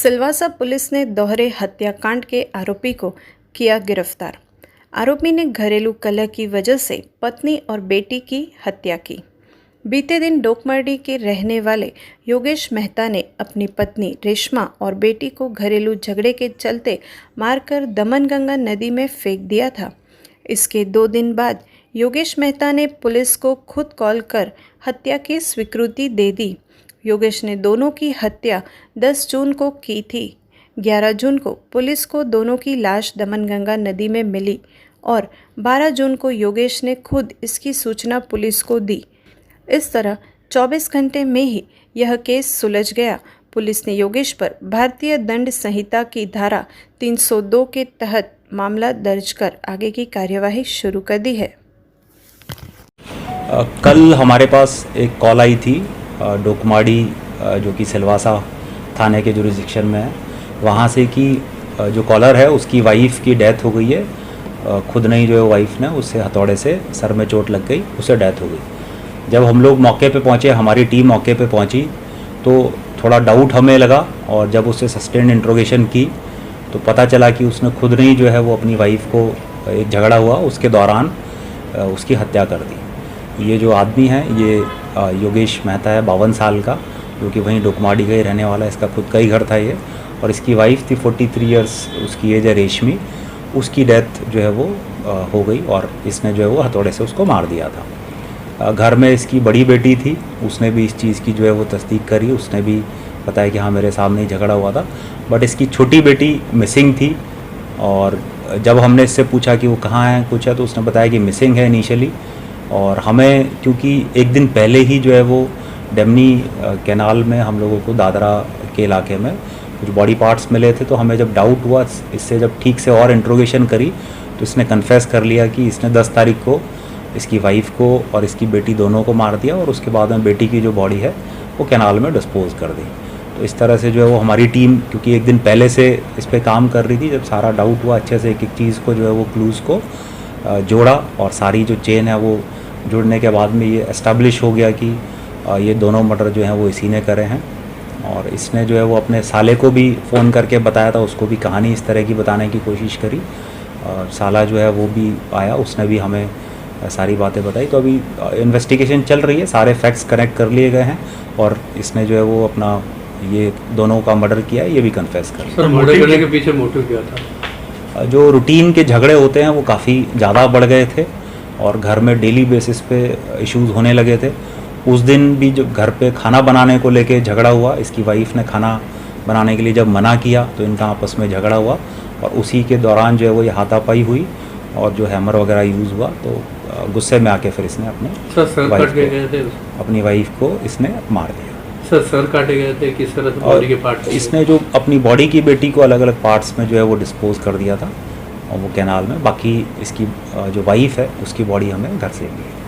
Silvassa police ने दोहरे हत्याकांड के आरोपी को किया गिरफ्तार। आरोपी ने घरेलू कलह की वजह से पत्नी और बेटी की हत्या की। बीते दिन डोकमरडी के रहने वाले योगेश मेहता ने अपनी पत्नी रेशमा और बेटी को घरेलू झगड़े के चलते मारकर दमनगंगा नदी में फेंक दिया था। इसके 2 दिन बाद योगेश मेहता ने पुलिस को खुद कॉल कर हत्या की स्वीकृति दे दी। योगेश ने दोनों की हत्या 10 जून को की थी। 11 जून को पुलिस को दोनों की लाश दमनगंगा नदी में मिली और 12 जून को योगेश ने खुद इसकी सूचना पुलिस को दी। इस तरह 24 घंटे में ही यह केस सुलझ गया। पुलिस ने योगेश पर भारतीय दंड संहिता की धारा 302 के तहत मामला दर्ज कर आगे की कार्यवाही शुरू कर दी है। कल हमारे पास एक कॉल आई थी डोकमाड़ी जो कि सिलवासा थाने के जुरिस्डिक्शन में है, वहाँ से कि जो कॉलर है उसकी वाइफ की डेथ हो गई है। खुद नहीं जो है वाइफ ने उससे हथौड़े से सर में चोट लग गई, उससे डेथ हो गई। जब हम लोग मौके पे पहुँचे, हमारी टीम मौके पे पहुँची तो थोड़ा डाउट हमें लगा और जब उससे सस्टेन्ड इंट्रोगेशन की तो पता चला कि उसने खुद नहीं जो है वो अपनी वाइफ को एक झगड़ा हुआ उसके दौरान उसकी हत्या कर दी। ये जो आदमी है ये योगेश मेहता है, 52 साल का, जो कि वहीं डोकमाड़ी का ही रहने वाला है। इसका खुद का ही घर था ये, और इसकी वाइफ थी 43 इयर्स उसकी एज है रेशमी। उसकी डेथ जो है वो हो गई और इसने जो है वो हथौड़े से उसको मार दिया था। घर में इसकी बड़ी बेटी थी, उसने भी इस चीज़ की जो है वो तस्दीक करी। उसने भी बताया कि हाँ मेरे सामने ही झगड़ा हुआ था, बट इसकी छोटी बेटी मिसिंग थी। और जब हमने इससे पूछा कि वो कहाँ है कुछ है, तो उसने बताया कि मिसिंग है इनिशियली। और हमें क्योंकि एक दिन पहले ही जो है वो डेमनी कैनाल में हम लोगों को दादरा के इलाके में कुछ बॉडी पार्ट्स मिले थे, तो हमें जब डाउट हुआ, इससे जब ठीक से और इंट्रोगेशन करी तो इसने कन्फेस कर लिया कि इसने 10 तारीख को इसकी वाइफ को और इसकी बेटी दोनों को मार दिया और उसके बाद में बेटी की जो बॉडी है वो कैनाल में डिस्पोज कर दी। तो इस तरह से जो है वो हमारी टीम, क्योंकि एक दिन पहले से इस पर काम कर रही थी, जब सारा डाउट हुआ अच्छे से एक एक चीज़ को जो है वो क्लूज़ को जोड़ा और सारी जो चेन है वो जुड़ने के बाद में ये एस्टेब्लिश हो गया कि ये दोनों मर्डर जो हैं वो इसी ने करे हैं। और इसने जो है वो अपने साले को भी फ़ोन करके बताया था, उसको भी कहानी इस तरह की बताने की कोशिश करी और साला जो है वो भी आया, उसने भी हमें सारी बातें बताई। तो अभी इन्वेस्टिगेशन चल रही है, सारे फैक्ट्स कनेक्ट कर लिए गए हैं और इसने जो है वो अपना ये दोनों का मर्डर किया है, ये भी कन्फेस कर। सर, मर्डर करने के पीछे मोटिव क्या था? जो रूटीन के झगड़े होते हैं वो काफ़ी ज़्यादा बढ़ गए थे और घर में डेली बेसिस पे इश्यूज़ होने लगे थे। उस दिन भी जब घर पे खाना बनाने को लेके झगड़ा हुआ, इसकी वाइफ ने खाना बनाने के लिए जब मना किया तो इनका आपस में झगड़ा हुआ और उसी के दौरान जो है वो ये हाथापाई हुई और जो हैमर वगैरह यूज़ हुआ। तो गुस्से में आके फिर इसने अपनी वाइफ को इसने मार दिया। सर काटे गए थे, किस तरह से बॉडी के पार्ट? इसने जो अपनी बॉडी की बेटी को अलग अलग पार्ट्स में जो है वो डिस्पोज कर दिया था और वो कैनाल में। बाकी इसकी जो वाइफ है उसकी बॉडी हमें घर से मिली।